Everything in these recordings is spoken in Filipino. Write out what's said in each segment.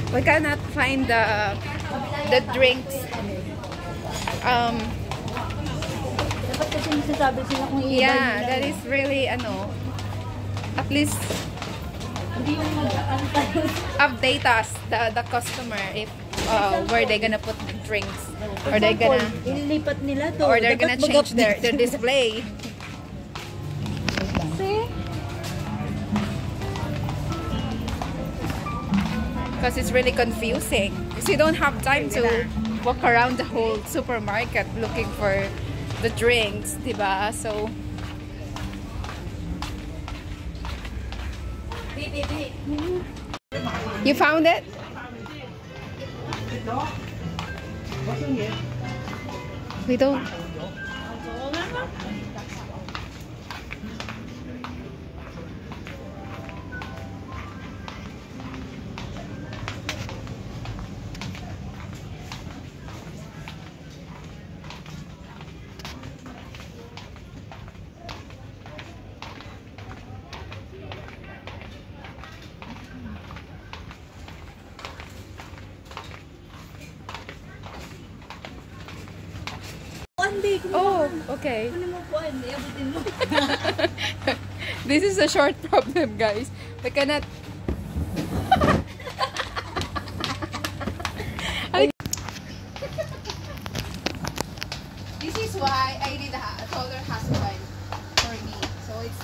We cannot find the drinks. Dapat kasi nagsasabi sila kung iba. Yeah, that is really at least update us the customer if where they gonna put the drinks, or they gonna ililipat nila to, or they're gonna change their display. See? Because it's really confusing. Because you don't have time to walk around the whole supermarket looking for the drinks, diba? So you found it? We don't. Oh, okay. This is a short problem, guys. We cannot. This is why I need a taller husband for me. So it's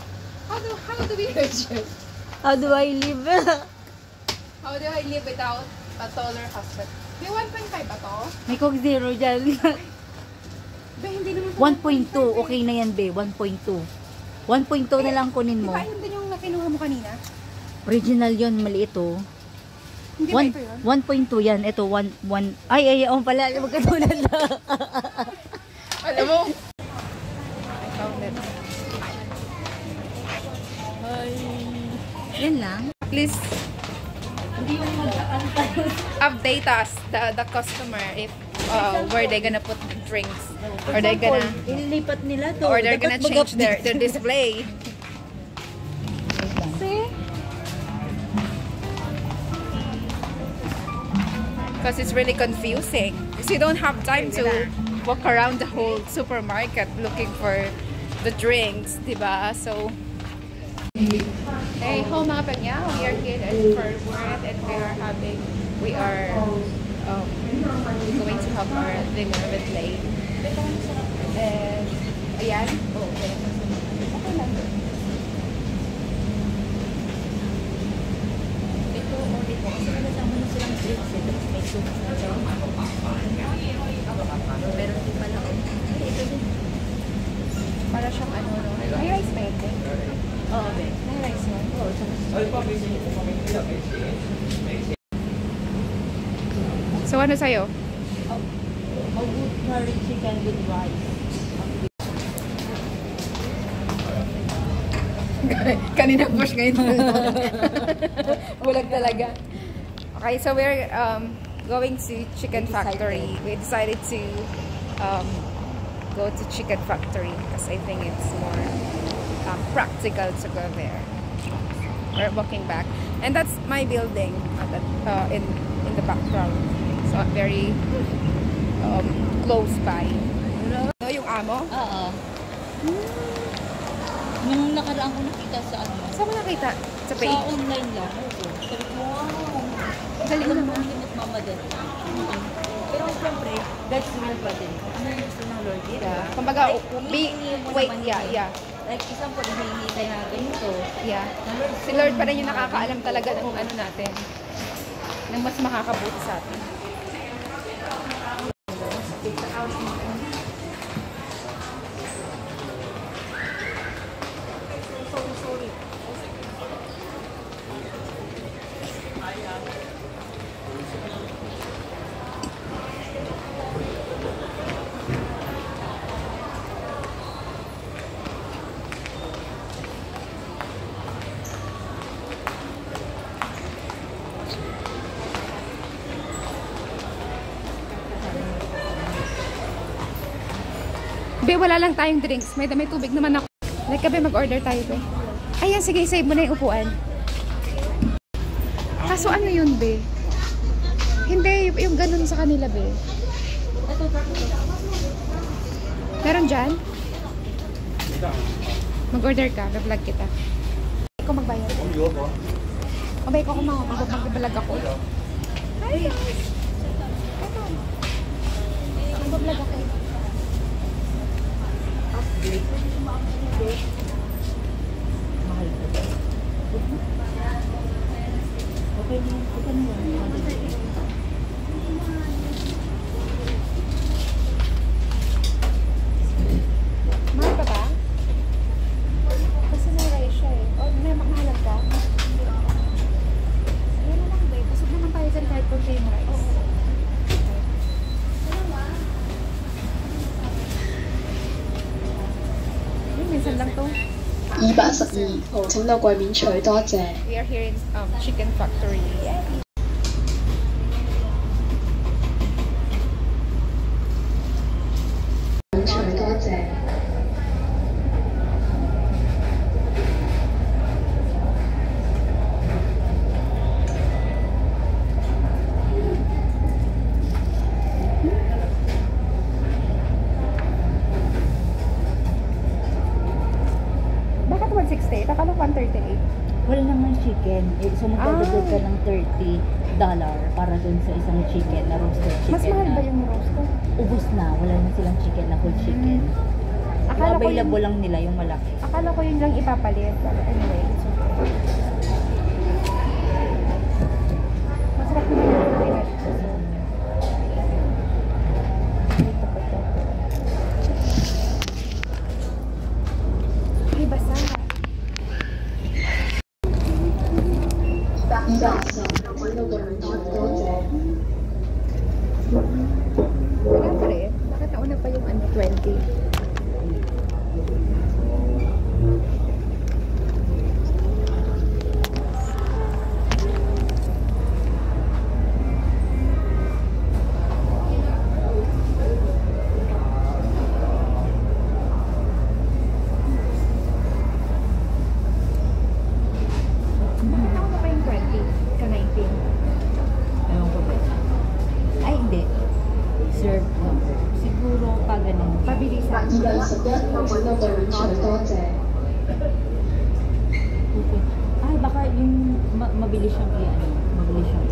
how do we adjust? How do I live? How do I live without a taller husband? May 1.5 ba to? May Coke Zero dyan. Be, hindi naman 1.2. Okay na yan, be. 1.2. 1.2 na lang kunin mo. Di ba yun din yung nakinuha mo kanina? Original yun. Maliit oh. Hindi ba ito yun? 1.2 yan. Ito, 1. Ay, pala. Magkatulad na. Alam mo? I found it. Ay. Yan lang. Please update us the customer if where they gonna put the drinks, or they gonna ililipat nila to, or they're gonna change their display. See? Because it's really confusing. Because you don't have time to walk around the whole supermarket looking for the drinks, diba? So hey ho mga pagyaw, we are here at Firstworth and we are going to have our dinner with Lane. And ayan, okay lang. Ito, ulit po. Kasi kasama na silang drinks. May soup na siya. Pero hindi pala. Ito din. Para siyang ano, no? May rice ba ito? Oo, be. May rice mo? Oo, so ano sa'yo? A good curry chicken with rice. Kanina push ngayon. Bulag talaga. Okay, so we're going to Chicken Factory. We decided to go to Chicken Factory because I think it's more practical to go there. We're walking back, and that's my building in the background. So very close by. Ano yung amo? Oo. Nung nakaraan ko nakita sa ano. Saan mo nakita? Sa page? Sa online lang. Sabi ko, wow. Galing naman. Hindi nagmamadali. Pero siyempre, God's will pa din. Ano yung gusto ng Lord? Yeah. Kumbaga, wait, yeah. Like, isang po, hihingi tayo na ganito. Yeah. Si Lord pa rin yung nakakaalam talaga ng ano natin. Ng mas makakabuti sa atin. Be, wala lang tayong drinks. May tubig naman ako. Like, be, mag-order tayo, be. Ayan, sige, save mo na yung upuan. Kaso ano yun, be? Hindi, yung ganun sa kanila, be. Ito, ito. Meron dyan? Mag-order ka, vlog kita. Ikaw magbayad. Abay ko kung mag-vlog ako. Hi guys! Ito. Mag-vlog ako. Mahal ko. Okay na. Okay na. Mahal ba ba? Kasi may rice siya eh. O, may mahalag ka? Ayan na lang ba? Pasok naman tayo dyan kahit contain rice. Ayun, minsan lang to. 212號，請到櫃面取，多謝。 We are here in Chicken Factory. Yeah. Bakit 168? Akala 138. Wala naman chicken. So magdadagdag ka ng $30 para dun sa isang chicken na roasted chicken. Mas mahal na ba yung roast ko? ubos na. Wala na silang chicken na whole chicken. Akala ko Available yung, lang nila yung malaki. akala ko yun lang ipapalit. But anyway, it's okay. Masarap naman yung pinag. Dito ko to. Ay, basa. 210，請到櫃面取，多謝。 Wala pa rin. Bakit nauna pa yung 20? Bakit nauna pa yung 20? Ka 19? Ewan ko ba? Ay, hindi. Serve number. Siguro pa ganun. Pabilisan. 211號，請到櫃面取，多謝。 Okay. Ay, baka yung mabilis siyang i-ano. Mabilis siyang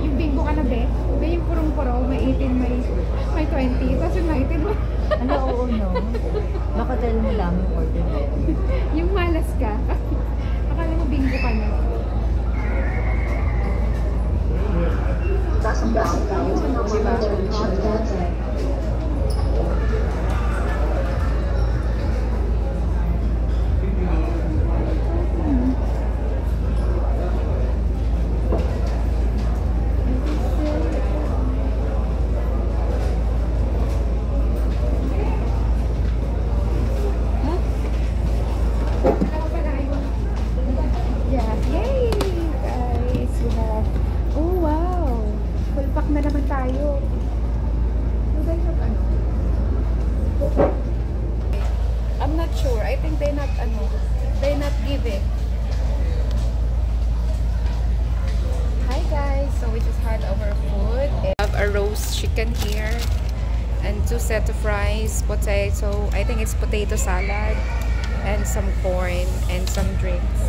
Yung bingo ka na, be? Be, yung purong-puro, may 18, may 20. Tapos yung 19 mo. Ano, oo, no? Baka dahil mo dami order. Yung malas ka. Akala mo bingo ka na. 219，請到櫃面取，多謝。 Yeah. Yay! Guys, we have... Oh, wow! Full pack na naman tayo. Do they have ano? I'm not sure. I think they not give it. Hi guys! So we just had our food. We have a roast chicken here. And 2 sets of fries, potato, I think it's potato salad, and some corn, and some drinks.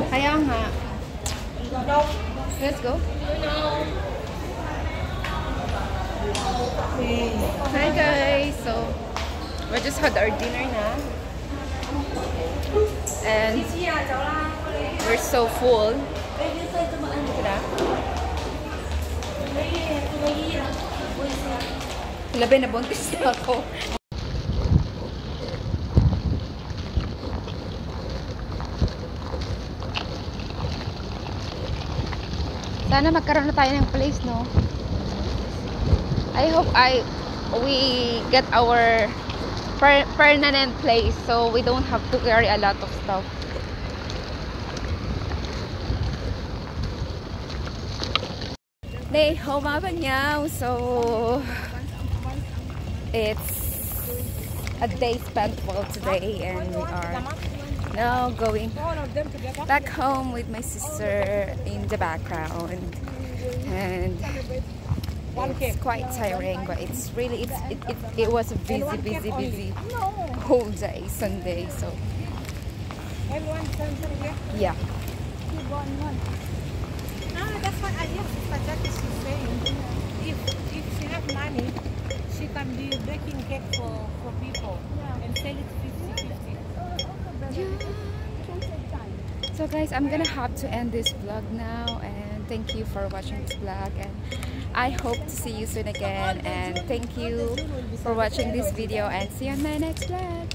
Kaya nga. Let's go. Hi guys. So, we just had our dinner now. And we're so full. Labi na buntis na ako. Sana magkaroon na tayo ng place, no? I hope we get our permanent place so we don't have to carry a lot of stuff. Day home up now, so it's a day spent well today, and we are now going back home with my sister in the background, and it's quite tiring, but it's really it was a busy whole day Sunday, so yeah. That's what I guess, but that is the same. If she have money, she can be baking cake for people and sell it 50-50. So guys, I'm gonna have to end this vlog now, and thank you for watching this vlog, and I hope to see you soon again, and thank you for watching this video, and see you on my next vlog.